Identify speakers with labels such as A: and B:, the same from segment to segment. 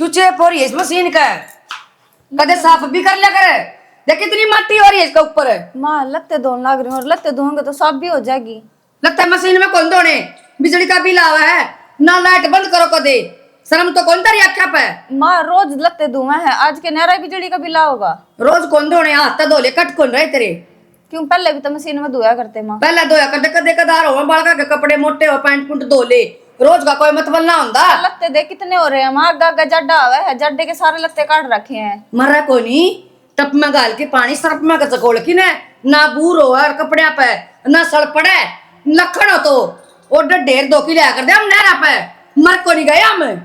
A: चुचेप हो रही है इस मशीन का, कदे साफ भी कर लिया करे। देख कितनी मट्टी हो रही है इसके ऊपर।
B: माँ लत्ते धोने लग रही हूँ, और लत्ते धोएंगे तो साफ भी हो जाएगी।
A: लगता है मशीन में कौन धोने, बिजली का बिल आवा है ना, लाइट बंद करो कदे, शर्म तो कौन तारी आख्या पे।
B: माँ रोज लत्ते धुए हैं, आज के नहरा बिजली का बिला होगा।
A: रोज कौन धोने, हाथ धो ले, कट कौन रहे तेरे।
B: क्यों, पहले भी तो मशीन में धोया करते माँ।
A: पहला धोया करते, कदे कदार हो बालका के कपड़े मोटे हो, पैंट पुंट धो ले, रोज का कोई मतलब ना होता।
B: लत्ते देख कितने हो रहे हैं माँ, गागा जड्डा हुआ है, जड्डे के सारे लत्ते काट रखे हैं।
A: मरा कोई नहीं, टप में गाल के पानी सर्फ में चकोड़ की ना बूर हो और कपड़े पे ना सड़ पड़े लखन हो तो और ढेर धो की लिया कर दे हम नहरा पे, मर को नहीं गया हम।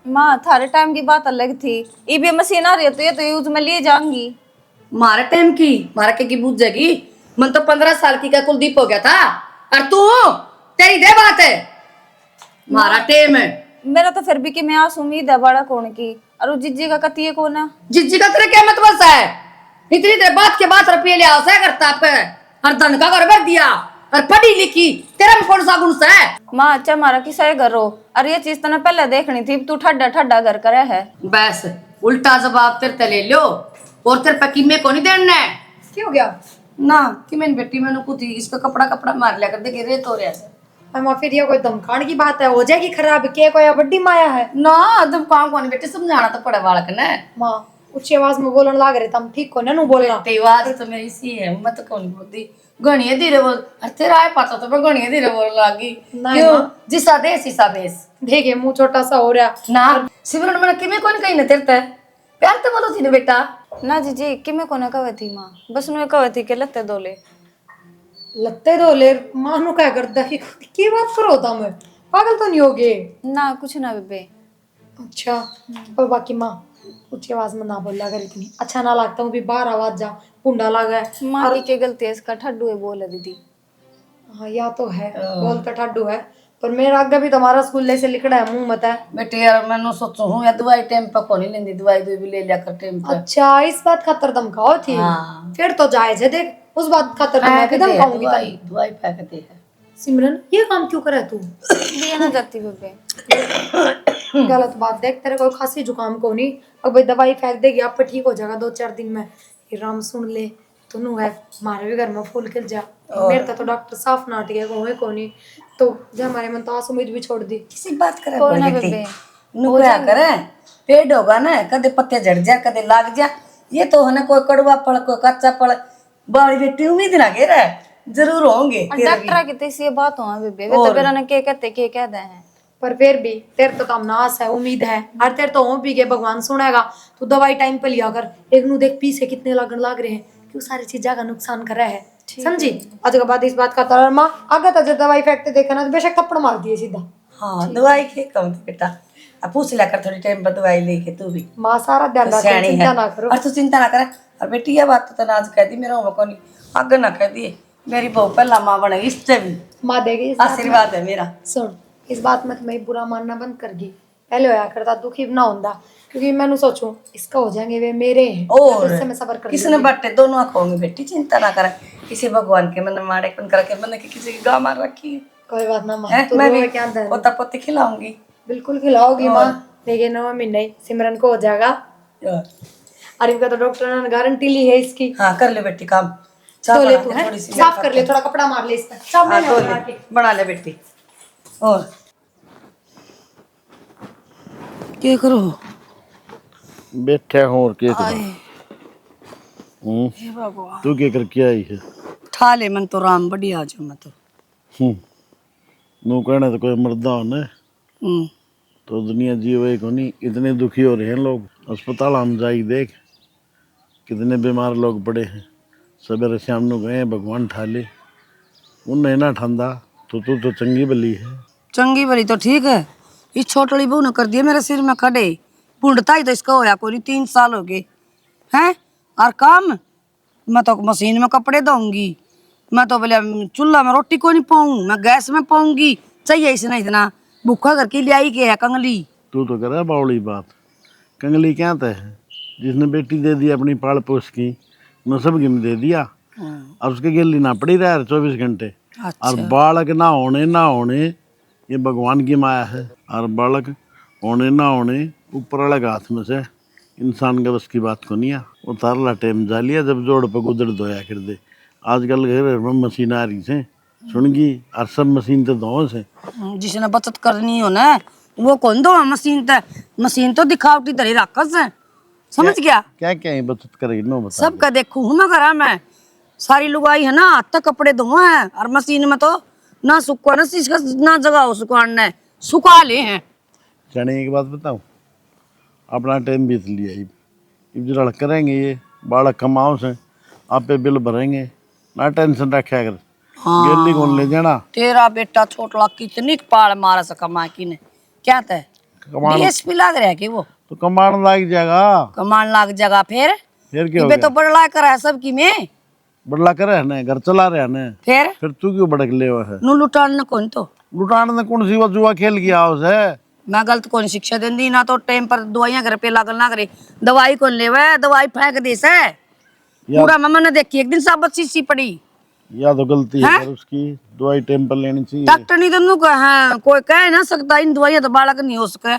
B: माँ थारे टाइम की बात अलग थी, ये मशीन आ रही है तो ये तो यूज में लिए जाऊंगी।
A: मारे टाइम की मारा के बूझ जाएगी, मन तो 15 साल की का कुलदीप हो गया था, और तू तेरी दे बात है मारा टेम है।
B: मेरा तो फिर भी कि मैं आस उम्मीद है बड़ा कौन की, और वो जिज्जी का कती है कौन है।
A: जिज्जी का तेरे क्या मतलब है, इतनी देर बात के बाद रुपये लिया उसे करता पे और धन का घर भर दिया और पढ़ी लिखी, तेरा में कौन सा गुण है।
B: माँ अच्छा हमारा किसा है घर हो, और ये चीज तने पहले देखनी थी, तू ठड्डा ठड्डा घर करे है।
A: बस उल्टा जवाब तेरे तले लो, और तेरे पे किमे को नहीं देना है।
C: क्या हो गया
A: ना कि मैंने बेटी मैंने कुछ इसका कपड़ा मार लिया कर दे गिरे तो रे ऐसे।
C: अम्मा, फिर ये कोई धमकाने की बात है, हो जाएगी खराब, क्या कोई बड्डी माया है।
A: ना तुम काम को नहीं बेटी, समझाना तो पड़े बालक ने।
C: माँ ऊंची आवाज में बोलने लग रहे, तुम ठीक को ना बोलना।
A: तेवाज तो मेरी सी है, मैं तो कौन बोलती गणिये धीरे बोल, अरे तेरा आए पता तो मैं गणिये धीरे बोल लागी। क्यों जिसा देश हिसा बेस,
C: देखिए मुंह छोटा सा हो रहा
A: ना सिमरन मैंने किमे कौन कही ना तेरे प्यार तो बोलो थी ना बेटा।
B: ना जीजी कि मैं कोने कवे थी माँ, बस उन्हें कवे थी के लत्ते धोले।
C: लत्ते दो ले मानो क्या करता है, की बात करो था मैं, पागल तो नहीं हो गए।
B: ना कुछ ना बेबे।
C: अच्छा और बाकी माँ ऊंची आवाज में ना बोला कर, इतनी अच्छा ना लगता हूँ भी बाहर आवाज जा कुंडा लगा है।
B: माँ की क्या गलती है, इसका ठड्डू है बोले दीदी।
C: हाँ या तो है, बोल तो ठड्डू है, पर मेरा आगे भी तुम्हारा स्कूल से लिखड़ा है, मुंह मत है।
A: बेटे यार मैंने सोचो हूँ या दवाई टाइम पे को नहीं लेंदी, दवाई भी ले लिया कर टाइम पे।
C: अच्छा इस बात खातर धमकाओ थी।
A: हाँ।
C: फिर तो जायज है, देख उस बात खातर तो मैं भी धमकाऊंगी।
A: दवाई दवाई फेंकते है।
C: सिमरन ये काम क्यों करे तू,
B: लिए ना जाती बेबे।
C: गलत बात, देख तेरे कोई खांसी जुकाम को नहीं, अब भाई दवाई फेंक देगी आप पे ठीक हो जाएगा 2-4 दिन में। ये राम सुन ले तू है, हमारे भी घर में फूल खिल जा। मेरे तो डॉक्टर साफ नाट गया को नहीं, तो जब हमारे मन तो आस उम्मीद भी छोड़ दी।
A: किसी बात करे
B: कोई ना
A: बेटी
B: बेबे।
A: नुकरा करे, पेड़ होगा ना कदे पत्ते झड़ जा कदे लाग जा, ये तो है ना कोई कड़वा पड़ कोई कच्चा पड़, बड़ी बेटी उम्मीद ना घेरा जरूर होंगे
B: डॉक्टर की तेसी बात हो बेबे, वे तो बेरा ने के कहते के कह दे हैं।
C: पर फिर भी तेरे तो काम नाश है, उम्मीद है, और तेरे तो हो भी गए, भगवान सुनेगा। तू दवाई टाइम पे लिया कर, एक नु देख पीछे कितने लगन लग रहे हैं, क्यों सारी चीजा का नुकसान कर रहा है, समझी। आज के बाद इस बात का तार माँ आगे तो जब दवाई फेंकते देखा ना तो बेशक थप्पड़ मार दिए सीधा।
A: हाँ दवाई के कम थी बेटा, अब पूछ लिया कर थोड़ी टाइम पर दवाई लेके तू भी।
C: माँ सारा ध्यान रखे, चिंता ना करो।
A: और तू चिंता ना करे, और बेटी ये बात तो आज कह दी मेरा को नहीं आगे ना कह दी, मेरी बहू पहला माँ बनेगी इससे भी
C: माँ देगी
A: आशीर्वाद है मेरा।
C: सुन इस बात में तुम्हें बुरा मानना बंद कर दी, पहले होया करता दुखी ना होता, क्योंकि मैंने सोचू इसका हो जाएंगे वे मेरे हैं,
A: और
C: इससे मैं सबर कर
A: किसने बट्टे दोनों आंखोंगे बेटी, चिंता ना करे, किसी भगवान के मन मारे कन करके मन के किसी की गां मार रखी है।
C: कोई बात ना माँ, तू
A: मैं
C: रोए
A: भी
C: क्या दे,
A: पोता पोती खिलाऊंगी।
C: बिल्कुल खिलाओगी माँ, लेकिन 9 महीने सिमरन को हो जाएगा, और इनका तो डॉक्टर ने गारंटी ली है इसकी।
A: हाँ कर ले बेटी काम,
C: तो ले तू है साफ कर ले, थोड़ा कपड़ा मार ले इसका, सब
A: हाँ,
C: मैंने
A: तो
C: बना के
A: बना ले बेटी। और क्या करो
D: बैठा हूँ और क्या करूं?
A: हे भगवान
D: तू क्या करके आई है?
A: ठा ले मन तो राम बढ़िया आ जाओ मैं तो।
D: नू कहना तो कोई मर्दा होना है, तो दुनिया जीवे को नहीं, इतने दुखी हो रहे हैं लोग, अस्पताल हम जाई देख कितने बीमार लोग पड़े हैं, सवेरे शाम को गए भगवान ठा ले, उन्हें ना ठंडा तो तू तो चंगी भली है।
A: चंगी भली तो ठीक है, इस छोटड़ी बहू ने कर दिया मेरे सिर में खड़े, पुंडता ही तो इसका होया कोई 3 साल हो गए हैं, और काम मैं तो मशीन में कपड़े धोऊंगी, मैं तो बोले चूल्हा में रोटी को नहीं पाऊँ, मैं गैस में पाऊंगी, चाहिए इसने इतना भूखा करके ले आई के है कंगली।
D: तू तो करे बावली बात, कंगली क्या है, जिसने बेटी दे दी अपनी पाल पोस की, नसब गिम दे दिया, अब उसके गिल्ली ना पड़ी रहा 24 घंटे।
A: अच्छा।
D: और बालक ना होने ये भगवान की माया है, और बालक होने ना होने ऊपर वाले के हाथ में से इंसान के बस की बात को नहीं है। उतार ला टाइम जा लिया जब जोड़ पे गुदड़ धोया कर दे। आजकल घर में मशीन आ रही से सुनगी और सब मशीन तो धो से।
A: जिसने बचत करनी हो ना वो कौन दो मशीन तो दिखावटी तरह राकस है, समझ गया।
D: क्या क्या है बचत करेगी नो बता।
A: सबका देखू हूँ मैं घर में, सारी लुगाई है ना हाथ तक कपड़े धो हैं और मशीन में तो ना सुखा ना चीज का ना जगह हो सुखाने सुखा ले हैं।
D: जाने एक बात बताऊं, अपना टाइम बीत लिया अब जरा करेंगे ये बालक कमाओ से आप पे बिल भरेंगे ना टेंशन रखा कर।
A: हाँ।
D: गेली कौन ले जाना।
A: तेरा बेटा छोटला कितनी पाल मारा सका माँ की ने क्या तय डीएसपी लाग रहा है कि वो
D: तो कमाने लाग जाएगा।
A: कमान लाग जगह फिर
D: क्या हो
A: इबे
D: गया?
A: तो बड़ला करा है सबकी में
D: बड़ला करे है ना घर चला रहे है ना
A: फिर
D: तू क्यों भड़क ले हुआ है।
A: नु लुटान न कौन तो
D: लुटाने ने कौन सी वो जुआ खेल गया उसे।
A: मैं गलत कौन शिक्षा देंदी ना तो टाइम पर दवाइयां घर पे लागल ना करे दवाई कौन लेवे दवाई फेंक दे से पूरा मम्मा ने देखी एक दिन साबत सी पड़ी
D: या तो गलती है पर उसकी दवाई टाइम पर लेनी चाहिए।
A: डॉक्टर नहीं तो नु कहा कोई कह ना सकता इन दवाइयां तो बालक नहीं हो सके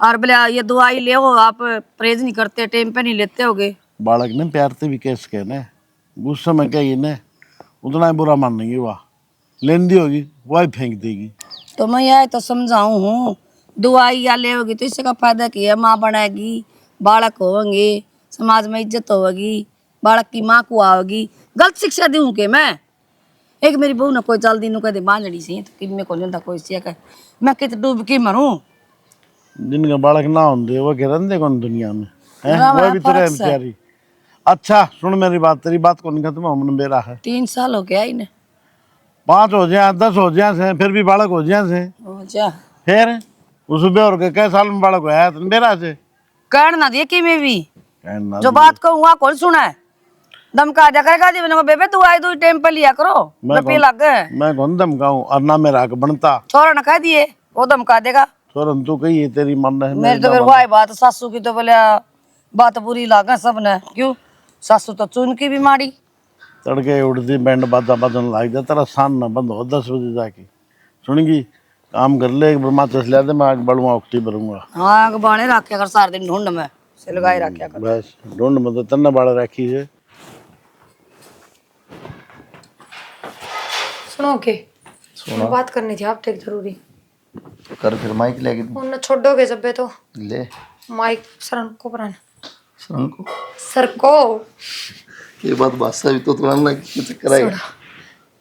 A: और बोले ये दवाई ले आप परहेज नहीं करते टाइम पे नहीं लेते होगे।
D: बालक ने प्यार से भी कैसे कहना गुस्से में कही ना उतना ही बुरा मानेंगे वाह लेंदी होगी वही फेंक देगी।
A: तो मैं यह तो समझाऊं हूँ दवाई या ले होगी तो इससे का फायदा क्या है, माँ बनेगी बालक होंगे समाज में इज्जत होगी बालक की माँ को आओगी। गलत शिक्षा दूं के मैं एक मेरी बहू ने कोई जल्दी नु कह दे बांझड़ी सी तो किन में को जनता कोई सिया कर मैं कित डूब के मरूं।
D: जिनका बालक ना होंगे वो कह रहे कौन दुनिया में है
A: राम
D: वो
A: राम
D: भी तो रहे
A: फर्क से।
D: बेचारी। अच्छा सुन मेरी बात तेरी बात को नहीं खत्म हमने मेरा है
A: 3 साल हो गया इन्हें
D: 5 हो जाए 10 हो जाए से फिर भी बालक हो जाए से
A: हो जा
D: फिर उस और के कई साल में बालक होया तो मेरा से
A: कहना ना दिए कि मैं भी
D: कहना
A: जो बात कहूँ वहाँ कौन सुना है धमका जा करेगा जी मैंने बेबे तू आई दो टाइम पे लिया करो मैं पी लग गए
D: मैं कौन धमकाऊं और ना मेरा हक बनता
A: छोरा ने कह दिए वो धमका देगा
D: सोरन तू कही है तेरी मन है
A: मेरी तो फिर वही बात सासू की तो बोले बात बुरी लागा सबने क्यों सासू तो चुन की बीमारी
D: तड़के उठती बैंड बाजा बजन लाग जा तेरा सान ना बंद हो 10 बजे जाके सुनेंगी काम कर ले एक ब्रह्मा चस लिया दे मैं आग बढ़ूंगा उक्ति भरूंगा।
A: हाँ बाणे रखे कर सारे दिन ढूंढ में से लगाए रखे कर
D: बस ढूंढ में तो तन्ना बाड़ा रखी है।
C: सुनो के बात करनी थी आपसे एक जरूरी।
E: कर फिर माइक लेके तू
C: उन छोड़ोगे जब बे तो
E: ले
C: माइक सरन को परान
E: सरंग को
C: सर को
E: ये बात बादशाह भी तो तुरंत ना चक्कर आएगा।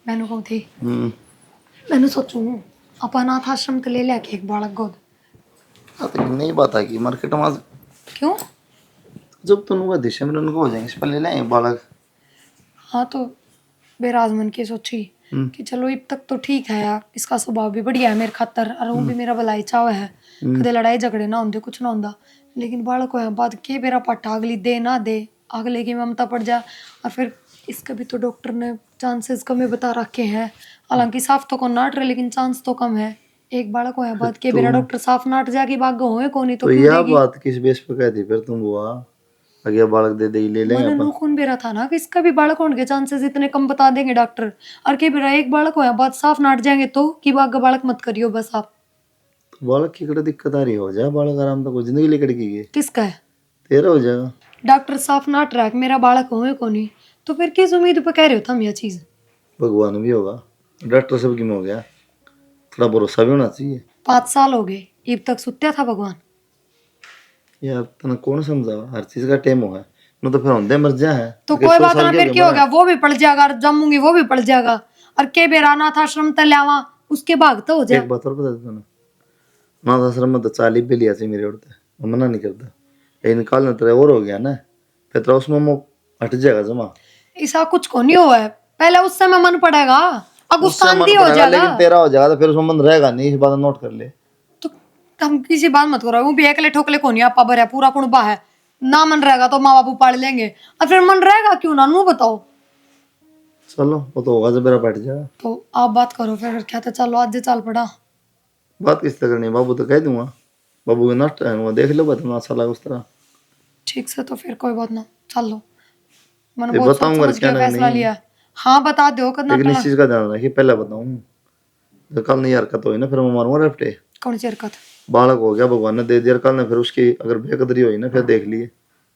C: मैंने कहूँ थी मैंने सोचू आप अनाथ आश्रम तो ले लिया कि एक बालक गोद
E: तो नई बात आ गई मार्केट में
C: क्यों
E: जब तुम वो दिशा में उनको हो जाएंगे इस पर ले लें बालक।
C: हाँ तो बेराज मन की सोची कि चलो अब तक तो ठीक है यार इसका स्वभाव भी बढ़िया है मेरे खातर और वो भी मेरा भलाई चाव है कदे लड़ाई झगड़े ना होंगे कुछ ना होंदा लेकिन बालक है बाद के बेरा पट्टा अगली दे ना दे अगले की ममता पड़ जा और फिर इसका भी तो डॉक्टर ने चांसेस कम बता रखे हैं हालांकि साफ तो कौन नाट रहे लेकिन चांस तो कम है एक बालक हो बाद के बेरा डॉक्टर साफ नाट जाके भाग होए कोनी तो क्यों
E: यह
C: देगी।
E: बात किस बेस पे कहती फिर तुम बुआ आगे बालक दे दे ले लेंगे
C: मैंने
E: अपन।
C: नूखून बेरा था ना कि इसका भी बालक होने के चांसेस इतने कम बता देंगे डॉक्टर और के बेरा एक बालक हो बाद साफ नाट जाएंगे तो कि बाग बालक मत करियो बस आप।
E: तो बालक की कड़े दिक्कत आ रही हो जाए बालक आराम तक जिंदगी लेकर की
C: किसका है
E: तेरा हो जाएगा
C: डॉक्टर साफ नाट रहा है कि मेरा बालक होए को नहीं तो फिर किस उम्मीद पे कह रहे हो तुम यह चीज।
E: भगवान भी होगा डॉक्टर सब की में हो गया थोड़ा भरोसा भी होना चाहिए।
C: 5 साल हो गए अब तक सुत्या था भगवान।
E: यार तना कौन समझा हर चीज का टाइम होगा न तो फिर होंदे मर जा है
C: तो कोई बात ना फिर क्या हो गया वो भी पड़ जाएगा और जमूंगी वो भी पड़ जाएगा और के बेरा अनाथ आश्रम तक लावा उसके भाग तो हो जाए।
E: एक बात और बता देता ना नाथ आश्रम में तो 40 भी लिया मेरे उड़ते मैं मना नहीं करता लेकिन कल न तेरा और हो गया ना फिर तेरा उसमें वो हट जाएगा जमा
C: ऐसा कुछ को नहीं हुआ है पहले उस समय मन पड़ेगा अब उसका अंधी हो जाएगा
E: लेकिन तेरा हो जाएगा तो फिर उसमें मन रहेगा नहीं इस बात नोट कर ले।
C: तो हम किसी बात मत करो वो भी एकले ठोकले को नहीं आपा भर है पूरा कुणबा है ना मन रहेगा तो माँ बापू पाल लेंगे और फिर मन रहेगा क्यों ना नू बताओ।
E: चलो वो तो होगा जब मेरा बैठ जाएगा
C: तो आप बात करो फिर क्या था चलो आज चल पड़ा
E: बात किस तरह करनी है बाबू तो कह दूंगा बाबू के नष्ट है वो देख लो बात अच्छा लगा उस तरह
C: ठीक से तो फिर कोई बात ना चल लो मैंने
E: ये
C: बहुत
E: बताऊंगा
C: सोच समझ
E: क्या
C: के
E: नहीं।
C: फैसला लिया। हाँ बता दो कितना
E: लेकिन इस चीज का ध्यान रखिए पहले बताऊं तो कल नहीं हरकत हुई ना फिर मैं मारूंगा रफ्टे
C: कौन सी हरकत?
E: बालक हो गया, भगवान ने दे दिया, कल ने फिर उसकी अगर बेकदरी हुई ना फिर देख लिए।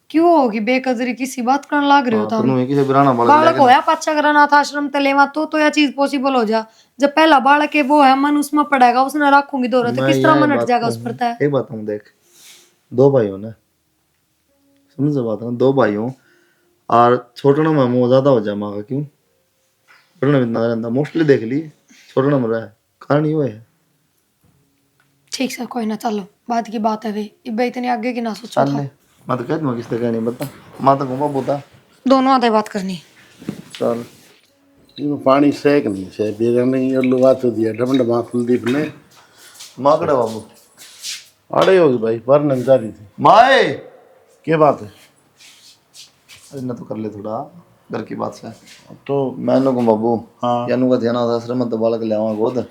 C: क्यों होगी बेकदरी? किसी बात करने लाग रहे हो
E: तो
C: तुम?
E: नु किसी बिराना बालक
C: बालक
E: लेके
C: होया पाचा अनाथ आश्रम तलेवा तो यह चीज पॉसिबल हो जा। जब पहला बालक है वो है, मन उसमें पड़ेगा, उसने रखूंगी दो तो
E: मैं
C: किस तरह
E: यह
C: मन हट
E: बात
C: जाएगा उस
E: कहूँ,
C: पर तय?
E: एक बात हम देख, दो भाई हो ना, समझ बात ना, दो भाई हो और छोटना में मोह ज्यादा हो जा माँ का, क्यों बड़ना में इतना रहता मोस्टली देख लिए छोटना में रहा है, कारण ये है।
C: ठीक सर, कोई ना, चलो बाद की बात है वे, इब्बे इतनी आगे की ना सोचो
E: चल
C: था।
E: ले, मैं तो कहता हूँ किसने कहनी बता, मैं तो घूमा बता।
C: दोनों आधे बात करनी।
E: चल
D: इसमें पानी सेक नहीं से बिरयानी ये लुआ तो दिया डबल कुलदीप ने।
E: माँ कड़े बाबू
D: अरे होगी भाई पर नंजारी थी।
E: माए
D: क्या बात है?
E: अरे ना तो कर ले थोड़ा घर की बात से।
D: तो
E: मैंने को बाबू
D: हाँ
E: यानू का ध्यान आता आश्रम में तो बालक ले आवा गोद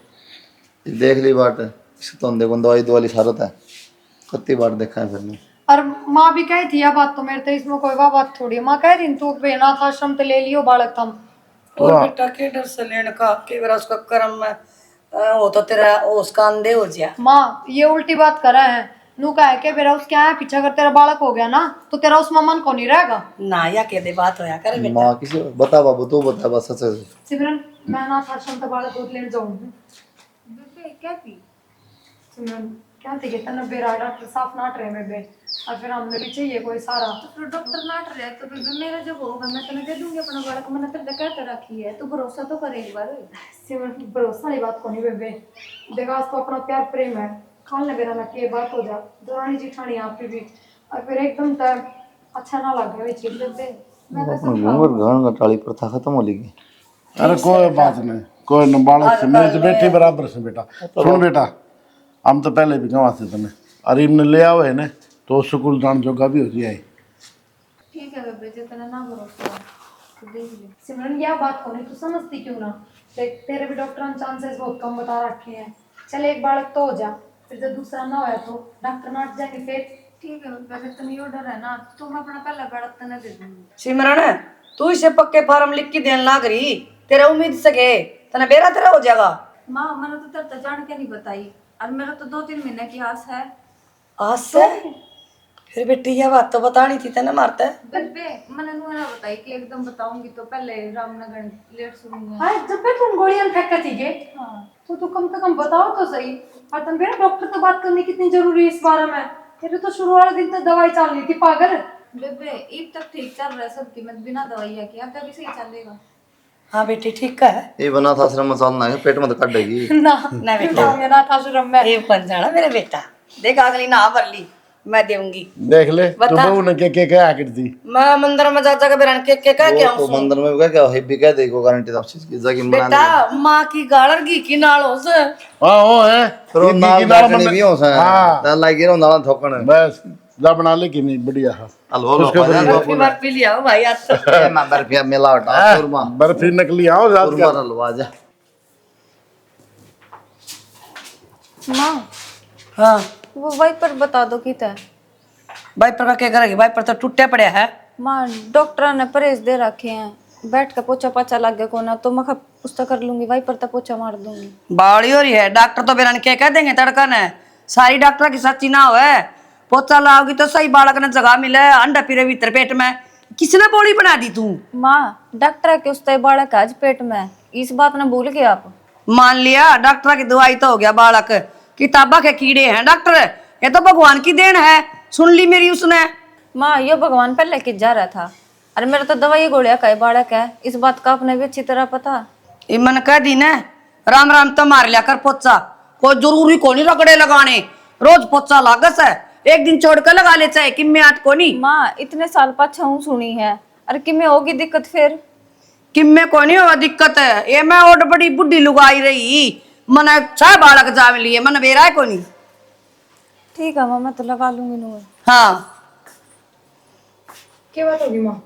E: देख ली बाट, इसको तो देखो दवाई दवाई सारत है, कत्ती बार देखा है फिर मैं।
C: और माँ भी कही थी यह बात, तो मेरे तो इसमें कोई वाह बात थोड़ी है। माँ कह रही तू अनाथ आश्रम तो ले लियो बालक थम।
A: और बेटा के डर से लेने का के बार उसका कर्म में वो तो तेरा उसका अंधे हो जा।
C: माँ ये उल्टी बात करा है, नू कहा है कि मेरा उसके यहाँ पीछे अगर तेरा बालक हो गया ना तो तेरा उसमें मन को नहीं रहेगा
A: ना या के दे बात होया करे बेटा।
E: माँ किसी बता बाबू तू बता बस सच सच।
C: सिमरन मैं अनाथ आश्रम तो बालक दूध लेने जाऊंगी।
B: क्या थी?
C: सिमरन क्या थी कहता ना बेरा डॉक्टर साफ नाट रहे में बे, और फिर हमने भी चाहिए कोई सारा।
B: तो डॉक्टर नाट रहा है तो बेबे मेरा जब होगा मैं तुम्हें दे दूंगी अपना बालक। मैंने तेरे कहते रखी है, तू भरोसा तो करे एक बार।
C: सिमरन भरोसा वाली बात को नहीं बेबे, देखा आज तो अपना प्यार प्रेम है, खान लगे ना कि बात हो जा दौरानी जिठानी आप भी, और फिर एकदम तय अच्छा ना लगे वही चीज बेबे।
E: अपना घूंघट घाण का टाली प्रथा खत्म हो लेगी।
D: अरे कोई बात नहीं, कोई न बालक से मेरे तो बेटी बराबर से बेटा। सुन बेटा, हम तो पहले भी गंवाते थे अरे इनने ले आओ है ना तो स्कूल जान जोगा भी हो जाए।
B: ठीक है बेबे, जितना ना भरोसा तो देख ले।
C: सिमरन यह बात को नहीं तू समझती क्यों ना? देख तेरे भी डॉक्टर ने चांसेस बहुत कम बता रखे हैं, चल एक बालक तो हो जा, फिर जब दूसरा ना होया तो डॉक्टर नाट जाएंगे फिर।
B: ठीक है बेबे, अगर तुम्हें ये डर है ना तो मैं अपना पहला बालक तने दे दूंगी।
A: सिमरन तू इसे पक्के फार्म लिख के देने लाग रही, तेरा उम्मीद सके तना बेरा तेरा हो जाएगा।
B: माँ मैंने तो तेरे तो जान के नहीं बताई, और मेरा तो 2-3 महीने की आस है।
A: आज से फिर बेटी यह बात तो बतानी थी तेने मारता है।
B: बेबे मैंने नुआ ना बताई कि एकदम बताऊंगी तो पहले रामनगर लेट सुनूंगा।
C: हाँ जब भी तुम गोलियां फेंका थी गे तो तू कम से कम बताओ तो सही। और तुम मेरा डॉक्टर से बात करनी कितनी जरूरी है इस बारे में? तेरे तो शुरू वाले दिन तक दवाई चलनी थी पागल।
B: बेबे ईद तक ठीक चल रहा है सबकी, मैं बिना दवाइयाँ के अब भी सही चलेगा।
A: हाँ बेटी ठीक है।
E: ये बना था आश्रम में चलना है पेट में तो कट देगी
C: ना
A: ना बेटा
C: मेरा था आश्रम में।
A: ये बन जाना मेरे बेटा, देख अगली ना भर ली मैं देऊंगी।
D: देख ले तू बहू ने के क्या करती।
A: मैं मंदिर में जा जाकर बिरान के कह के
E: वो तो मंदिर में क्या क्या है भी कह दे को गारंटी तो चीज की जाके बना
A: बेटा माँ की गालर घी की नाल हो से
D: हां हो है
E: फिर वो
D: इनकी
E: नाल
D: किनारा
E: बैठने भी हो सा
D: हाँ।
E: ता लागी रो नाल ठोकण
D: बस जा बना ले कि नहीं बढ़िया है।
E: हलवा लो
A: बर्फी बर्फी लिया भाई आज तो।
E: ए मैं बर्फी मिला हटा सुरमा
D: बर्फी नकली आओ रात
E: सुरमा
D: का।
E: हलवा जा
B: माँ
A: हाँ
B: वो वाइपर बता दो कि है।
A: वाइपर का क्या करेगी, वाइपर तो टूटे पड़े है।
B: माँ डॉक्टर ने परहेज दे रखे हैं, बैठ कर पोछा पाछा लग गया कोना तो मैं उसका कर लूंगी, वाइपर तक पोछा मार दूंगी।
A: बावड़ी हो रही है, डॉक्टर तो बिरान के कह देंगे तड़का ने, सारी डॉक्टर की सच्ची ना होए। पोचा लाओगी तो सही बालक ने जगह मिले, अंडा फिरे भीतर पेट में, किसने बोली बना दी तू?
B: माँ डॉक्टर के उस बालक आज पेट में, इस बात ने भूल गए आप?
A: मान लिया डॉक्टर की दवाई तो हो गया बालक, किताबा के कीड़े हैं डॉक्टर, ये तो भगवान की देन है। सुन ली मेरी उसने।
B: माँ ये भगवान पहले किस जा रहा था, अरे मेरा तो दवाई गोलियां का बालक है, इस बात का आपने भी अच्छी तरह पता।
A: मन कह दी ने राम राम तो मार लिया कर पोचा, कोई जरूरी को नहीं रगड़े लगाने, रोज पोचा लागस है, एक दिन छोड़ कर लगा ले चाहे किम्मे आठ को नहीं।
B: माँ इतने साल पाछा हूँ सुनी है, अरे किम्मे होगी दिक्कत फिर?
A: किम्मे को नहीं होगा दिक्कत है, ये मैं और बड़ी बुढ़ी लुगाई रही, मन छह बालक जावे लिए मन बेरा है को नहीं।
B: ठीक है माँ मैं तो लगा लूंगी नूर।
A: हाँ
C: क्या बात होगी माँ?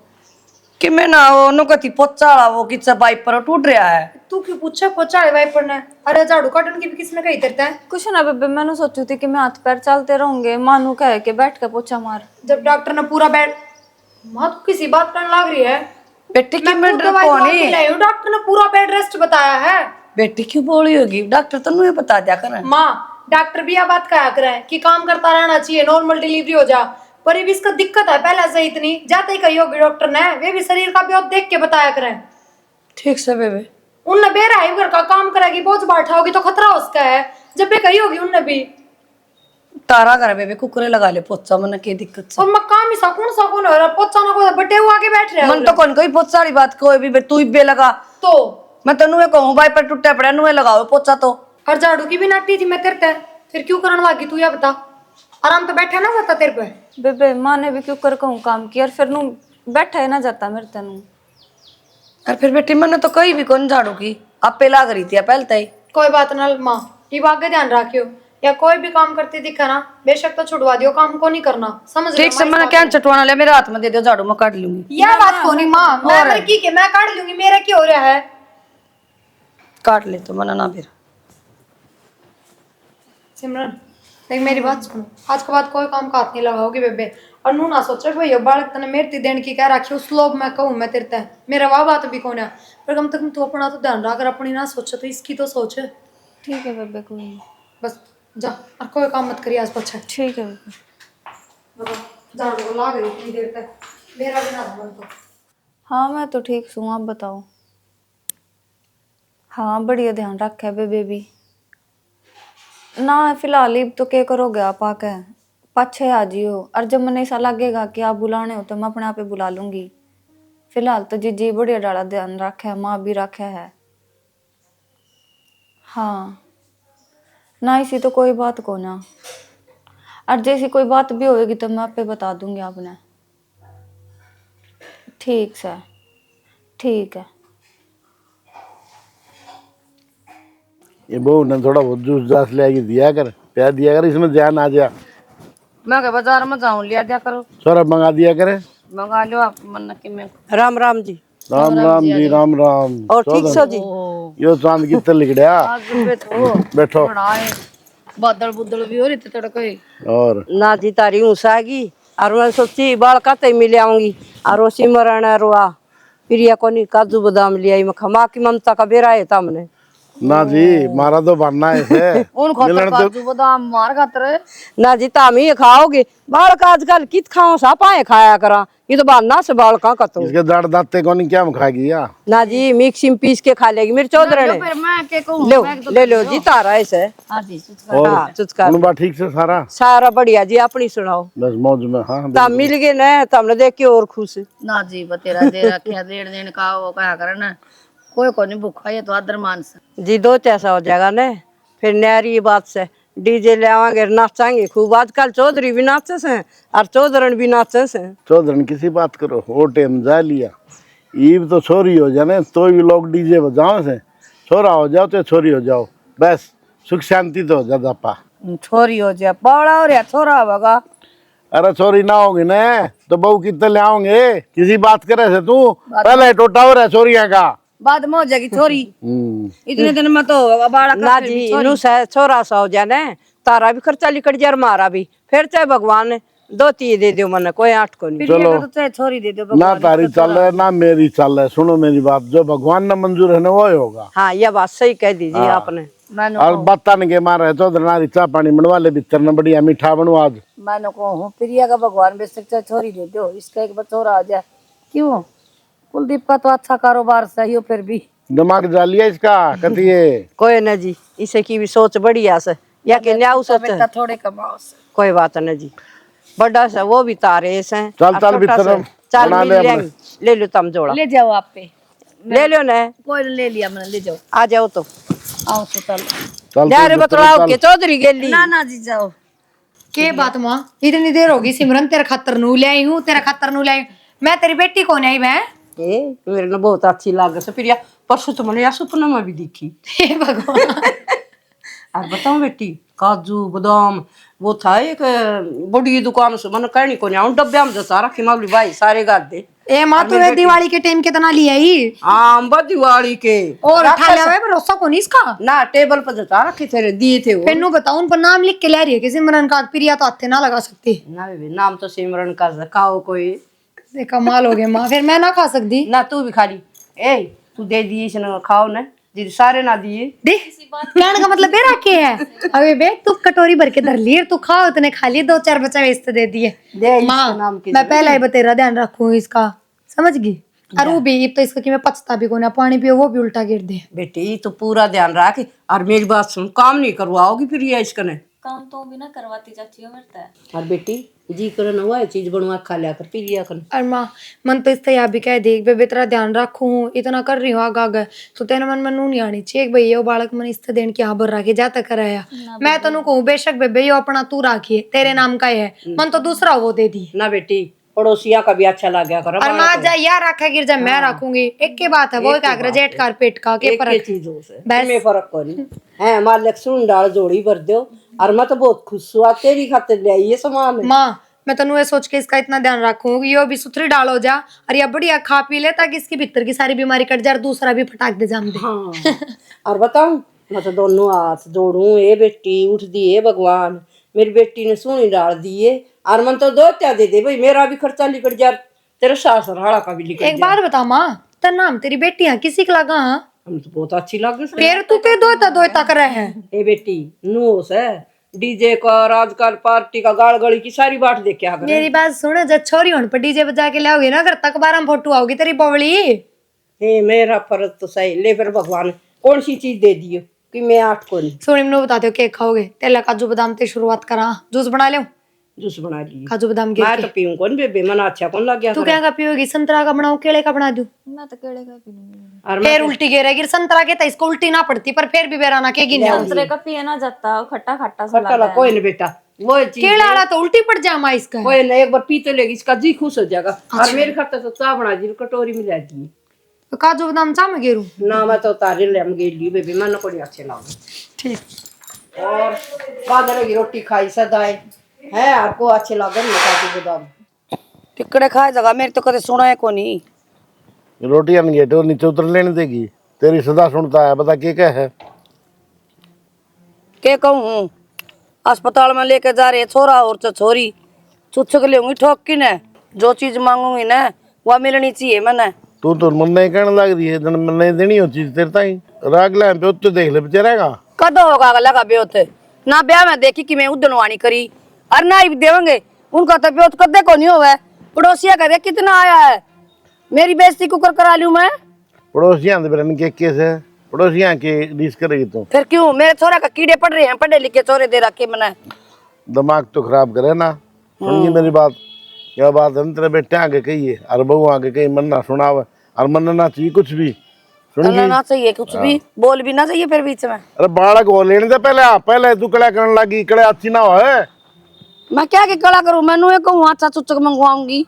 A: कि मैं ना वो नुकती पोचा वो किस बाइक पर टूट रहा है।
C: तू क्यों पूछा पोचा है वाइपर ने? अरे झाड़ू काटन की भी किसने कही करता है?
B: कुछ ना बेबे, मैंने सोची थी कि मैं हाथ पैर चलते रहूंगे, मानू कहे के बैठ के पोछा मार।
C: जब डॉक्टर ने पूरा बेड, माँ तू किसी बात करने लग रही है?
A: बेटी की मैं डर
C: दवाई
A: कौन है?
C: खिलाई हूँ, डॉक्टर ने पूरा बेड रेस्ट बताया है।
A: बेटी क्यों बोली होगी, डॉक्टर तो नहीं बता दिया कर।
C: माँ डॉक्टर भी यह बात कहा करे कि काम करता रहना चाहिए, नॉर्मल डिलीवरी हो जा, पर अब इसका दिक्कत है पहले से इतनी, जाते ही कही होगी डॉक्टर ने, वे भी शरीर का भी देख के बताया करें।
A: ठीक से बेबे।
C: उनने बेरा है घर का काम करेगी, बोझ बैठा होगी तो खतरा उसका है, जब भी कही होगी उनने भी।
A: तारा कर बेबे, कुकरे लगा ले पोचा, मन की दिक्कत से।
C: और मैं काम ही सकून हो रहा, पोचा ना को बटे हुआ के बैठ रहे
A: मन तो कौन कोई पोचा वाली बात कोई भी तू बे लगा
C: तो
A: मैं तेनू ये कहूं भाई पर टूटा पड़ा नुए लगाओ पोचा तो।
C: और झाड़ू की भी नाटी थी मैं तेरे ते, फिर क्यों करने लगी तू, या बता। आराम तो बैठा ना जाता तेरे पे।
B: बेबे माँ ने भी क्यों कर कहूँ काम किया, और फिर नू बैठा ही ना जाता मेरे तेनू।
A: और फिर बेटी मैंने तो कहीं भी कौन झाड़ू की आपे लाग रही थी पहले ही।
C: कोई बात ना माँ, ये आगे ध्यान रखियो, या कोई भी काम करती दिखा ना बेशक तो छुड़वा दियो, काम को नहीं करना, समझ
A: ठीक से मैंने क्या चटवाना लिया, मेरे हाथ में दे दो झाड़ू, मैं काट लूंगी।
C: यह बात को नहीं माँ, मैं की के मैं काट लूंगी, मेरा क्या हो रहा है।
A: काट ले तो मना ना फिर।
C: सिमरन देख मेरी बात सुनो, आज के बाद कोई काम का हाथ नहीं लगाओगी बेबे, और नू ना सोचो कि भैया बालक तने मेरी देने की कह रखी उस लोभ मैं कहूँ मैं तेरे ते, मेरा वाह बात भी कौन है, पर कम से कम तू अपना तो ध्यान रख, अपनी ना सोचो तो इसकी तो सोच।
B: ठीक है बेबे, कोई नहीं।
C: बस जा और कोई काम मत करिए आज पछा।
B: ठीक है बेबे।
C: झाड़ू को ला गई इतनी देर तक, मेरा भी ना मन तो।
B: हाँ मैं तो ठीक हूँ, आप बताओ। हाँ बढ़िया ध्यान रखा है बेबे भी ना, फिलहाल अब तो क्या करोगे आप आके, पाछे आ जियो, और जब मैंने ऐसा लगेगा कि आप बुलाने हो तो मैं अपने आप ही बुला लूंगी। फिलहाल तो जीजी बढ़िया डाला ध्यान रखा है, माँ भी रखा है। हाँ ना इसी तो कोई बात को ना, और जैसी कोई बात भी होएगी तो मैं आपे बता दूंगी आपने। ठीक है ठीक है।
D: ये बहू ने थोड़ा बहुत जूस जास ले आके दिया कर, प्यार दिया कर, इसमें ध्यान आ जा।
A: मैं क्या बाजार में जाऊं, लिया दिया करो।
D: सौरभ मंगा दिया करे।
A: मंगा लो आप मन की में।
F: राम राम जी।
D: राम राम जी, राम राम।
F: और ठीक सो जी।
D: यो चांद कितने लिखड़िया। बैठो।
A: बादल बुदल भी हो रही थे थोड़ा कोई।
D: और
F: ना जी तारी ऊसागी, और मैं सोची बाल काते मिले आऊंगी, और वो सिमरण रुआ प्रिया को नहीं काजू बादाम ले आई, मैं खमा की ममता का बेरा है हमने।
D: ना जी मारा तो बनना है
A: उन खातर काजू बादाम मार खातर।
F: ना जी ताम ही खाओगे, बाल का आजकल कित खाओ सा पाए खाया करा, ये तो बालना से बाल का कतो।
D: इसके दाढ़ दांते को नहीं क्या खाएगी या
F: ना जी मिक्सी में पीस के खा लेगी मेरे चौधरी ने।
A: फिर मैं के कहूं,
F: लो
A: मैं तो
F: ले लो जी तारा ऐसे।
A: हां जी
D: और
F: हाँ चुचका
D: उनका ठीक से सारा
F: सारा बढ़िया जी, अपनी सुनाओ।
D: बस मौज में। हाँ
F: ताम मिल गए ना, तुमने देख के और खुश।
A: ना जी बतेरा दे रखे डेढ़ दिन का वो कहा करना, कोई को नहीं भूखा ये तो आदर मान से
F: जी दो पैसा हो जाएगा ने, फिर न्यारी बात से डीजे ले आवांगे, नाचांगे खूब। आजकल चौधरी भी नाचे से और चौधरन भी नाचे से।
D: चौधरन किसी बात करो, वो टाइम जा लिया, ईब तो छोरी हो जाने तो भी लोग डीजे बजाओ से, छोरा हो जाओ तो छोरी हो जाओ, बस सुख शांति तो हो जाता पा।
A: छोरी हो जाए बड़ा हो रहा छोरा होगा।
D: अरे छोरी ना होगी ना तो बहू कितने ले आओगे, किसी बात करे से तू पहले टोटा हो रहा छोरिया का,
A: बाद में हो जाएगी छोरी। इतने दिन में तो होगा बाड़ा का।
F: ना जी इनू से छोरा सा हो जाने, तारा भी खर्चा लिकट जाए, मारा भी, फिर चाहे भगवान ने दो ती दे दो मन, कोई आठ को नहीं।
A: चलो तो चाहे छोरी दे दो,
D: ना तारी चल है ना मेरी चल है। सुनो मेरी बात, जो भगवान ने मंजूर है ना वो ही होगा।
F: हाँ यह बात सही कह दीजिए आपने।
A: मैंने
D: और बताने के मारे चौधरी नारी चाह पानी बनवा ले, बिस्तर ने बढ़िया मीठा बनवा दे।
A: मैंने कहूँ प्रिया का भगवान बेच सकते छोरी दे दो, इसका एक बार छोरा आ जाए। क्यों कुलदीप का तो अच्छा कारोबार सही हो, फिर भी
D: दिमाग जालिया इसका कती है।
F: कोई न जी, इसे की भी सोच बढ़िया से, या के न्याऊ सोच
A: थोड़े कमाओ से
F: कोई बात न जी। बड़ा सा वो भी तारे से
D: चल चल भीतर
F: चल
D: बना
F: मिल
D: ले
F: लेंगे। ले लो तुम जोड़ा,
A: ले जाओ आप पे,
F: ले लो न,
A: कोई ले लिया मैंने, ले जाओ।
F: आ जाओ तो
A: आओ तो चल।
D: चल
F: जा रे बतलाओ के चौधरी गेली।
A: ना ना जी जाओ।
C: के बात माँ, इतनी देर होगी सिमरन, तेरे खातर नू ले आई हूँ, तेरे खातर नू ले आई हूँ। मैं तेरी बेटी कौन आई मैं?
F: ए मेरे ने बहुत अच्छी लागे से प्रिया, परसों तो मैंने या सपना में भी दिखी।
C: हे भगवान।
F: अब बताओ बेटी, काजू बादाम वो था एक बड़ी दुकान से, मैंने कहनी को नहीं डब्बे में जैसा रखी मामली भाई सारे गाद दे।
C: ए माँ तू दिवाली के टाइम कितना ले आई?
F: आम दिवाली के
C: और उठा लिया है भरोसा को नहीं इसका
F: ना, टेबल पर जता रखे थे दिए थे वो।
C: फिर नू बताऊं उन पर नाम लिख के ले रही है कि सिमरन का, प्रिया तो हाथे ना लगा सकती
F: ना बेबी नाम तो सिमरन का खाओ कोई
C: कमाल हो गया माँ, फिर मैं ना खा सकती।
F: ना, तू भी खा ली। ए तू दे दिए इसने खाओ ना, जी सारे ना दिए।
C: देख कहने का मतलब बेरा के है। अबे बे तू कटोरी भर के धर ली, तू खा उतने खा लिए, 2-4 बच्चा वेस्ट दे दिए।
F: दे इसका
C: माँ
F: नाम की
C: मैं पहले ही तेरा ध्यान रखूंगी इसका, समझ गई। और वो भी तो इसका कि मैं पछता भी कोना, पानी पियो वो भी उल्टा गिर दे।
F: बेटी तो पूरा ध्यान रख। और मेरी बात सुन, काम नहीं करवाओगी फिर ये इसका ने
B: काम तो भी ना करवाती चाची हो मेरे तो।
F: और बेटी जी कर ना हुआ चीज बनवा खा लिया कर पी लिया कर।
C: और माँ मन तो इससे यहाँ भी कह देख बेबे तेरा ध्यान रखूं, इतना कर रही हूँ आग आग, तो तेरे मन में नू नहीं आनी चाहिए भैया वो बालक मन इससे देन की हाँ भर रखे जाता कराया। मैं तो कहूँ बेशक बेबे यो अपना तू राखिए, तेरे नाम का है, मन तो दूसरा वो दे दी।
F: ना बेटी पड़ोसिया का भी अच्छा लग गया कर।
C: और माँ जा यार रखा गिर जा मैं रखूंगी, एक के बात है वो क्या करे जेठ कारपेट का के
F: एक
C: फर्क
F: चीजों से में फर्क कोनी है। मालिक सुन डाल जोड़ी भर दो। और मैं तो बहुत खुश हुआ तेरी खातिर ले आई ये सामान।
C: माँ मैं तनु ये सोच के इसका इतना ध्यान रखूंगी यो भी सुथरी डाल हो जा और या बढ़िया खा पी ले, ताकि इसकी भीतर की सारी बीमारी कट जाए और दूसरा भी फटाक दे जाम दे।
F: हाँ और बताऊं मैं तो दोनों हाथ जोड़ू। ए बेटी उठ दिए भगवान, मेरी बेटी ने सोनी डाल दिए। और मन तो दो त्या दे भाई, मेरा भी खर्चा निकल जाए, तेरे सास हाड़ा का भी निकल
C: एक बात बता माँ, तेरा नाम तेरी बेटियां किसी का लगा? हाँ
F: हम तो बहुत अच्छी लगे।
C: फिर तू के दोता कर रहे हैं?
F: ए बेटी नूस है डीजे का आजकल पार्टी का गाड़ गड़ी की सारी बाट देख क्या करे।
C: मेरी बात सुन, जब छोरी होने पर डीजे बजा के लाओगी ना घर तक 12 में फोटो आओगी तेरी बवली।
F: हे मेरा फर्ज तो सही ले, फिर भगवान कौन सी चीज दे दियो कि मैं 8 को नहीं।
C: सोनी मैंने बता दो केक खाओगे, तेला काजू बादाम ते शुरुआत करा, जूस बना ले
F: जूस बना लिए
C: काजू बादाम गिर
F: मैं
C: के।
F: तो पीऊं कौन बेबे, मन अच्छा कौन लग गया
C: तू क्या का पियोगी? संतरा का बनाऊं केले का बना दूं?
B: मैं तो केले का पी लूंगी।
F: और
C: फिर उल्टी गिरेगी संतरा के, तो इसको उल्टी ना पड़ती पर फिर भी बेराना के गिन जाऊंगी।
B: संतरे का पिए ना जाता, खट्टा खट्टा सा
F: खट्टा कोई नहीं बेटा, वो चीज
C: केला वाला तो उल्टी पड़ जामा इसका।
F: कोई नहीं, एक बार पीते लेगी इसका जी खुश हो जाएगा। और मेरे खाते तो चाह बना दी कटोरी में ला दी।
C: तो काजू बादाम चा में गिरू
F: ना मैं तो तारे ले गेली बेबी, मन को नहीं अच्छे लगे।
C: ठीक।
F: और बादल की रोटी खाई सदाए है आपको अच्छे लगे ना काजू बादाम।
A: टिकड़े खाए जगह मेरी तो कदे सुना है कोनी।
D: रोटी अनगेट और नीचे उतर लेने देगी, तेरी सदा सुनता है, बता क्या है।
A: के कहूँ अस्पताल में लेके जा रहे छोरा और छोरी, चुच्छक लेंगी ठोक की न, जो चीज मांगूंगी ना वह मिलनी चाहिए मैंने।
D: तू तो मन नहीं कहने लग रही है, जन मन नहीं देनी हो चीज तेरे ताई राग ले पे उत्ते देख ले बेचारेगा।
A: कद होगा लगा ब्योत ना ब्याह में देखी कि मैं उदनवानी करी और ना ही देवेंगे उनका तो ब्योत कदे को नहीं होगा। पड़ोसिया का देख कितना आया है, मेरी बेइज्जती कुकर करा लूं मैं।
D: पड़ोसियां दे बरन के केस है, पड़ोसियां के रीस करेगी तू।
A: फिर क्यों मेरे छोरा का कीड़े पड़ रहे हैं, पढ़े लिखे छोरे दे रखे मैंने।
D: दिमाग तो खराब करे ना, समझी मेरी बात। क्या बात है तेरे बेटे आगे कही है और बहू आगे कही मन ना सुनावे और मन ना चाहिए कुछ भी।
A: चलना ना चाहिए कुछ भी, बोल भी ना चाहिए फिर बीच में।
D: अरे बालक हो लेने दे पहले, पहले तू कड़ा करने लगी, कड़े अच्छी ना हो।
A: मैं क्या की कड़ा करूं, मैनू ये कहूँ अच्छा चुचक मंगवाऊंगी,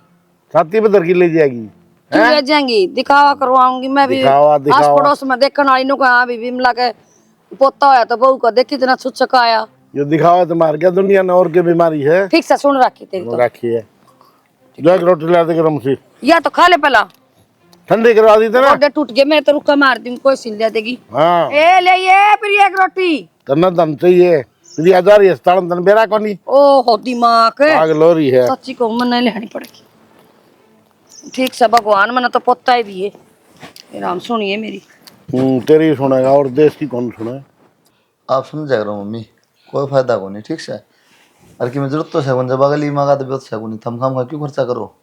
D: छाती पे धरकी ले जाएगी,
A: तू ले जाएंगी, दिखावा करवाऊंगी मैं भी।
D: दिखावा
A: आस पड़ोस में देखने वाली नु कहा भी बिमला के पोता होया तो बहू का देख कितना चुचक आया।
D: जो दिखावा तो मार गया दुनिया ने, और की बीमारी है।
A: ठीक से सुन रखी तेरी तो।
D: रखी है जो एक रोटी ला दे गरम सी,
A: या तो खा ले पहला,
D: ठंडी करवा दी थे ना।
A: रोटी टूट गए मैं तो रुका मार दी, कोई सिल दे देगी।
D: हाँ
A: ए ले ये फिर एक रोटी
D: तना दम चाहिए, तेरी हजार ही स्थान तन बेरा को नहीं।
A: ओ हो दिमाग
D: आग लोरी है
A: सच्ची को मन नहीं लेनी पड़ेगी। ठीक से भगवान मैंने तो पोता ही दिए, राम सुनिए मेरी।
D: तेरी सुनेगा और देश की कौन सुने।
E: आप समझ जा रहा हूँ मम्मी, कोई फायदा को नहीं, ठीक से। और कि मैं जरूरत तो है जब अगली मांगा तो बहुत है नहीं, थम खाम खा क्यों खर्चा करो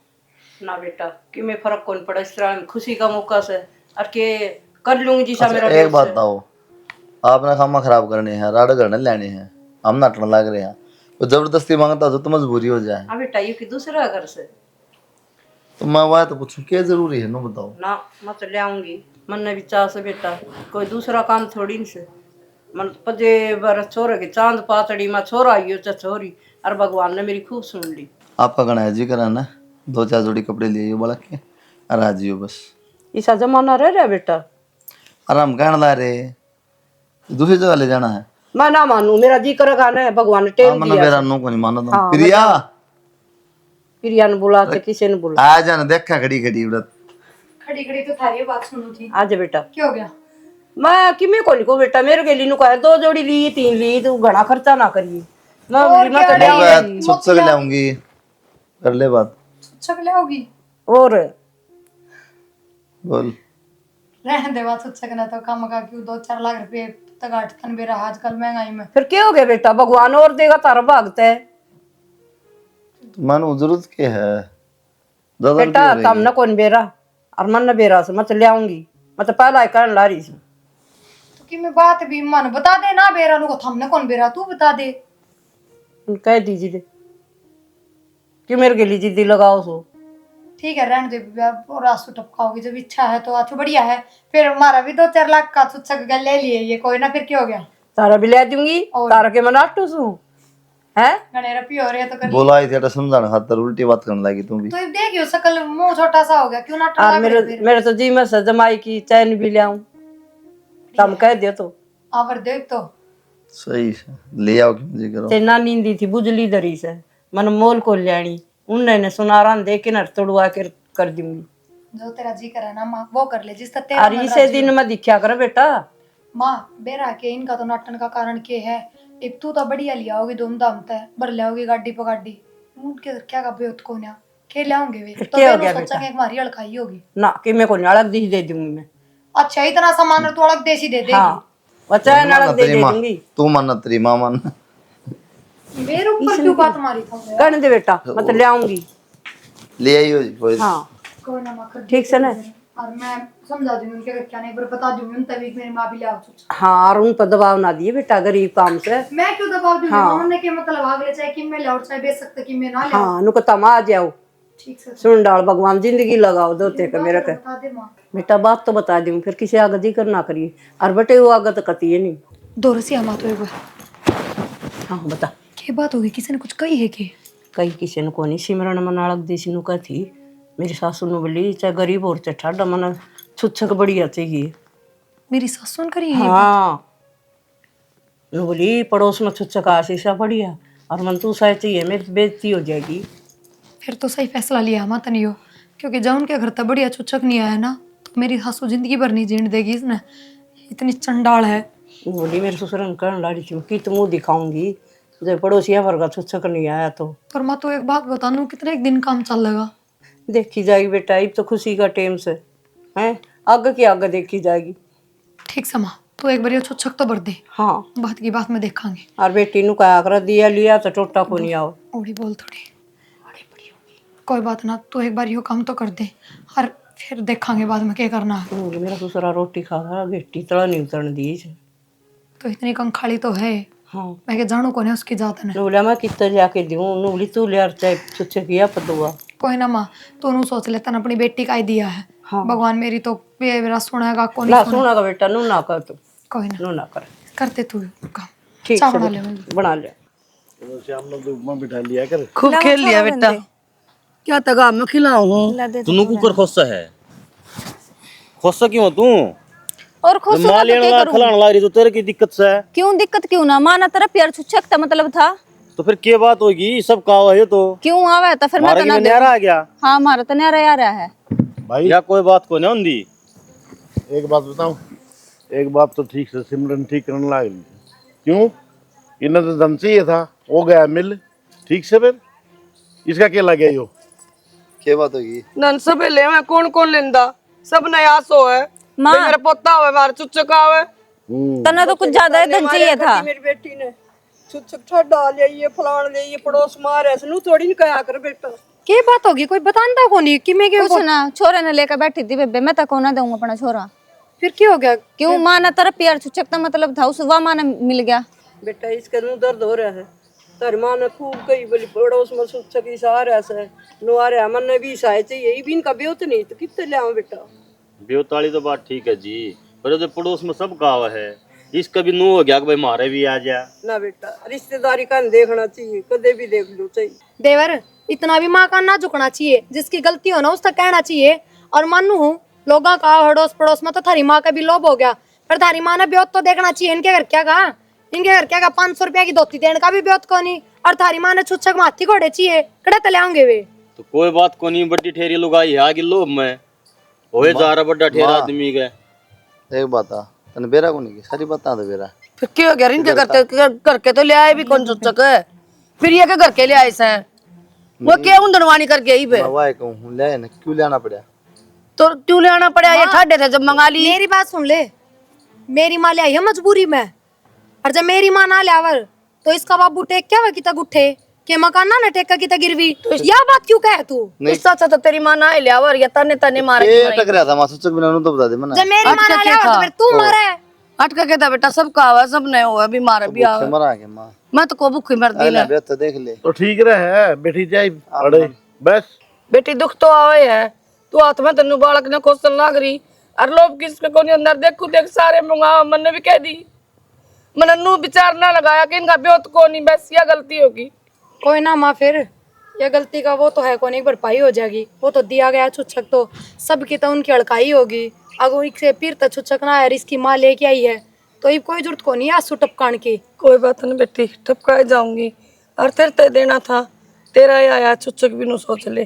F: ना बेटा कि मैं फर्क कौन पड़ा, इस तरह खुशी का मौका से और के कर लूंगी जिसा मेरा।
E: एक बात बताओ, आपने खामा खराब करने हैं, राड करने लेने हैं, हम नाटने लग रहे हैं, तो जबरदस्ती मांगता हो तो मजबूरी हो जाए।
F: हाँ बेटा ये कि दूसरा घर से
E: तो मैं वह तो पूछूं क्या जरूरी है, नो बताओ
F: ना मैं तो ले आऊंगी, मन ने भी चाह से बेटा, कोई दूसरा काम थोड़ी नहीं से। मन पजे बार छोरे के चांद पातड़ी में छोरा आइयो चाहे छोरी, और भगवान ने मेरी खूब सुन ली।
E: आपका गणा जी करा ना, 2-4 जोड़ी कपड़े लिए बोला के और आ जियो बस।
F: ऐसा जमाना रह रहा बेटा,
E: आराम कहने ला रहे दूसरी जगह ले जाना है।
F: मैं ना मानू, मेरा जी करेगा ना, भगवान ने टेम
E: मन
F: दिया।
E: मेरा नो को नहीं मानो तुम।
F: हाँ,
E: प्रिया
F: प्रिया ने बुला तो किसी ने बुला।
E: आ जाना, देखा खड़ी खड़ी उड़त
C: खड़ी खड़ी तो थारी बात सुनो थी,
F: आज बेटा
C: क्या हो गया?
F: मैं कि मैं कोनी को बेटा, मेरे के लिए नु कहे 2 जोड़ी ली 3 ली, तू घना खर्चा ना करिए। मैं तो ले आऊंगी।
E: सुच के लाऊंगी, कर ले बात।
C: अच्छा ले आओगी?
F: और
E: बोल
C: रहने दे बात सुच सकना तो कम का क्यों 2-4 लाख रुपए तक अटकन बेरा आजकल महंगाई में।
F: फिर क्या हो गया बेटा, भगवान और देगा, तारा भागता है
E: मानो जरूरत क्या है, ज्यादा
F: बेटा।
E: रुपये हो
F: तम
E: रही
F: न कौन बेरा और मन न बेरा से मत ले आऊंगी, मत पहला ही करन ला रही थी।
C: तो कि मैं बात भी मन बता दे ना बेरा नु को थमने कौन बेरा तू बता दे।
F: कह दीजिए कि मेरे के लिए जिद्दी लगाओ सो।
C: ठीक है रहने दे और आंसू टपकाओगी जब इच्छा है तो अच्छा बढ़िया है। फिर हमारा भी 2-4 लाख का सुचक का ले लिए ये कोई ना, फिर क्या हो गया।
F: तारा भी ले दूंगी, तारा के मन आटू सू है
C: गणेरा पी हो रही है तो कर
E: बोला ही थी समझाने खातर उल्टी बात करने लगी तू भी।
C: तो देखियो सकल मुंह छोटा सा हो गया क्यों ना
F: और मेरे तो जी में से जमाई की चैन भी ले आऊं, तम कह दियो तो
C: आवर देख तो
E: सही है, ले आओ क्यों जी करो।
F: तेना नींदी थी बुझली दरी से, मन मोल को लेनी उन्ने सुनारा दे के नर तोड़वा कर दूंगी।
C: जो तेरा जी करे ना माँ वो कर ले जिसका तेरा
F: और
C: मन
F: इसे
C: राजी
F: दिन में दिखा कर बेटा।
C: माँ बेरा के इनका तो नाटन का कारण क्या है। एक तू तो बढ़िया लिया होगी धूमधाम से भर ले होगी गाड़ी पे गाड़ी उनके क्या का बेहत को ना के लाऊंगे वे तो
F: क्या हो
C: मैंने
F: गया
C: सोचा कि एक मारी अड़काई होगी।
F: ना कि मैं को नालक दी दे दूंगी मैं।
C: अच्छा इतना सामान तो अलग देसी दे देगी।
F: हाँ बच्चा नालक दे दूंगी।
E: तू मन तेरी माँ मन
C: मेरे ऊपर क्यों बात मारी था
F: करने दे बेटा, मत ले आऊंगी।
E: ले आई हो जी कोई।
F: हाँ
C: कोई ना माँ कर
F: ठीक से ना।
C: और मैं समझा दूंगी उनके क्या नहीं पर बता दूंगी उन तभी मेरी माँ भी ले आओ।
F: हाँ और उन पर दबाव ना दिए बेटा, गरीब काम से।
C: मैं क्यों दबाव दूंगी उन्होंने के मतलब अगले चाहे कि मैं ले और चाहे बेच सकते कि मैं ना ले।
F: हाँ नुको तम आ जाओ,
C: ठीक से
F: सुन डाल भगवान जिंदगी लगाओ दोते का मेरे के।
C: बता दे माँ।
F: बेटा बात तो बता दूं, फिर किसी आगे जिक्र ना करिए। और बेटे वो आगे तो कती है नहीं।
C: दो रसिया माँ तो एक बार
F: हाँ बता
C: क्या बात होगी, किसी ने कुछ कही है कि
F: कई किसी ने को नहीं सिमरन मनालक देसी नु थी मेरी सासू नु बोली चाहे गरीब और चाहे ठाडा मन छुच्छक बढ़िया चाहिए।
C: मेरी सासू ने करी है।
F: हाँ नु बोली पड़ोस में छुच्छक आशीषा बढ़िया और मन तू सह चाहिए, मेरी बेइज्जती हो जाएगी।
C: फिर तो सही फैसला लिया मत नहीं हो क्योंकि जब उनके घर तक बढ़िया चुचक नहीं आया ना तो मेरी सासू जिंदगी भर नहीं जीने देगी इसने, इतनी चंडाल है।
F: नु बोली मेरे ससुर ने कहने लाड़ी थी कि तुम दिखाऊंगी जब पड़ोसिया वर्ग छुच्छक नहीं आया तो।
C: पर मैं तो एक बात बता दूं कितने एक दिन काम चलेगा।
F: देखी जाएगी बेटा, अब तो खुशी का टाइम से है, आगे की आगे देखी जाएगी।
C: ठीक से माँ तो एक बार ये छुच्छक तो भर दे।
F: हाँ
C: बात की बात में देखांगे।
F: और बेटी नु कहा कर दिया लिया तो टोटा को नहीं आओ।
C: ओड़ी बोल थोड़ी कोई बात ना, तू एक बार यो काम तो कर दे और फिर देखांगे बाद में क्या करना है।
F: मेरा ससुरा रोटी खा खा गेटी तला नहीं उतरने दी छे।
C: तो इतनी कंखाली तो है।
F: हाँ
C: मैं के जानू कोने उसकी जात ने।
F: नूलिया मैं कितना जाके दूं, नूली तू ले चाहे छुच्छे किया पदुआ।
C: कोई ना माँ तू नू सोच ले तन अपनी बेटी का ही दिया है।
F: हाँ।
C: भगवान मेरी तो मेरा सुनेगा कौन
F: ना सुना का बेटा नू ना कर तू,
C: कोई ना
F: नू ना कर।
C: करते तू काम।
F: ठीक
C: चाह
F: से
C: बना ले
F: बेटा, बना ले।
D: श्याम ने धूप में बिठा लिया कर।
A: खूब खेल लिया बेटा, क्या तगा मैं खिलाऊं हूँ।
G: तू कुकर खोसा है, खोसा क्यों तू
B: और खुश
G: मां लेने ला खिलाने ला रही तो तेरे की दिक्कत से है।
B: क्यों दिक्कत क्यों ना, माना तरफ प्यार छुच्छक था मतलब था।
G: तो फिर क्या बात होगी, सब कहा है तो
B: क्यों आवा है तो फिर मैं
G: मारा
B: तो ना
G: की न्यारा आ गया
B: हाँ मारा तो न्यारा आ रहा है
D: भाई
G: या कोई बात को नहीं होंदी।
D: एक बात बताऊं, एक बात तो ठीक से सिमरन ठीक करने लग गई। क्यों, इन्हें तो दम चाहिए था, हो गया मिल ठीक से, फिर इसका क्या लगे यो।
E: क्या बात होगी।
A: नन सब ले मैं कौन कौन लेंदा, सब नया सो है।
B: माँ
A: मेरा पोता होवे मार चुचक आवे।
B: तना तो कुछ ज्यादा ही धन चाहिए था।
F: मेरी बेटी ने छुच्छक ठा ले ये फलान ले ये पड़ोस मार ऐसे नू थोड़ी नहीं कहा कर बेटा।
C: क्या बात होगी, कोई बताता को नहीं कि मैं क्या
B: कुछ ना छोरे ने लेकर बैठी थी बेबे, मैं तक ना दूंगा अपना छोरा।
C: फिर क्या हो गया।
B: क्यों माना तरफ प्यार छुच्छक था मतलब था, उस वह माना मिल गया।
F: बेटा इसके नू दर्द हो रहा है, तारी माँ ने खूब कही बोली पड़ोस में छुच्छक ही सहारा से नु आ रहा, मन ने भी सहाय चाहिए, भी इनका ब्योत नहीं तो कितने ले आऊं बेटा।
G: बेवताली तो बात ठीक है जी, पर तो पड़ोस में सब कहा है, इसका भी नू हो गया कि भाई मारे भी आ जा
F: ना बेटा, रिश्तेदारी का देखना चाहिए, कदे भी देख लो चाहिए।
C: देवर इतना भी माँ का ना झुकना चाहिए, जिसकी गलती हो ना उसका कहना चाहिए। और मानू हूँ लोगों का अड़ोस पड़ोस में तो थारी माँ का भी लोभ हो गया, पर थारी माँ ने ब्योत तो देखना चाहिए। इनके घर क्या कहा, इनके घर क्या कहा 500 रुपया की धोती देने का भी ब्योत को नहीं। और थारी माँ ने छुच्छक माथी घोड़े चाहिए, कड़े तले आऊंगे वे।
G: तो कोई बात को नहीं, बड़ी ठेरी लुगाई है आगे लोभ में होए जा रहा बड़ा ठेरा आदमी का।
E: एक बात आ तने बेरा को नहीं सारी बात आ बेरा।
A: फिर क्या हो गया, इनके घर के तो ले आए भी कौन चुचक है, फिर ये के घर के ले आए से वो क्या उन दनवानी करके आई बे।
E: मैं वाई कहूं ले ना क्यों लेना पड़ा।
A: तो क्यों ले आना पड़ा? ये ठाडे थे जब मंगा ली।
C: मेरी बात सुन ले, मेरी माँ ले आई है मजबूरी में, और जब मेरी माँ ना ले आवर तो इसका बाबू टेक क्या हुआ कि तक उठे के मकान ना टेका की गिरवी। तो यह बात क्यों कहे तू?
A: इससे अच्छा तो तेरी माँ ना ले आवर या तने तने मारे
E: ये अटक रहा था मासूचक बिना तो बता दे मना
C: जब मेरी माँ ना ले आवर तो फिर तू मरा है।
A: अटका के था बेटा, सबका आवा, सब ने हुआ बीमार भी आवा।
E: मरा के मां
A: मैं तो को भूखी मर दी ना।
E: अरे तो देख ले
D: तो ठीक रहे बेटी जाए अड़े बस।
A: बेटी दुख तो आवे है, तू हाथ में तन्नू बालक ने क्वेश्चन लाग रही और लोग किसके कोनी अंदर देखू देख सारे मंगा। मैंने भी कह दी, मैंने नू विचार ना लगाया कि इनका ब्योत को नहीं, बस यह गलती होगी।
C: कोई ना माँ, फिर ये गलती का वो तो है कौन, एक भरपाई हो जाएगी। वो तो दिया गया छुच्छक तो सबकी तो उनकी अड़काई होगी। अगर इससे फिर तो छुच्छक ना है, इसकी माँ लेके आई है तो ये कोई जरूरत को नहीं आंसू टपकान की।
A: कोई बात नहीं बेटी, टपकाए जाऊंगी। और तेरे ते देना था, तेरा ही आया छुच्छक भी नु सोच ले।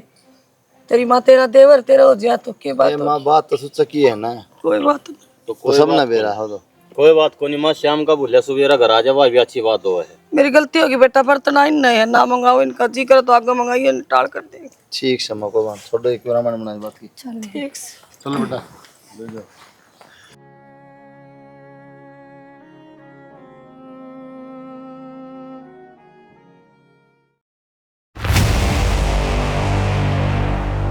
A: तेरी माँ तेरा देवर तेरा हो जाए तो क्या बात
E: ये
A: हो?
E: मां बात तो सुचक ही है ना,
A: कोई बात नहीं।
G: तो
E: तो सब ना बेरा हो तो
G: कोई बात को नहीं माँ, शाम का भूलिया सुबेरा घर आ जाओ, भी अच्छी बात हो है।
A: मेरी गलती होगी बेटा, बर्तन इन नहीं है ना मंगाओ, इनका जी करे तो आगे मंगाइए, टाल कर देंगे।
E: ठीक समय को बात छोड़ो, एक बार मन बनाई बात की।
A: ठीक से।
E: चलो बेटा ले जाओ।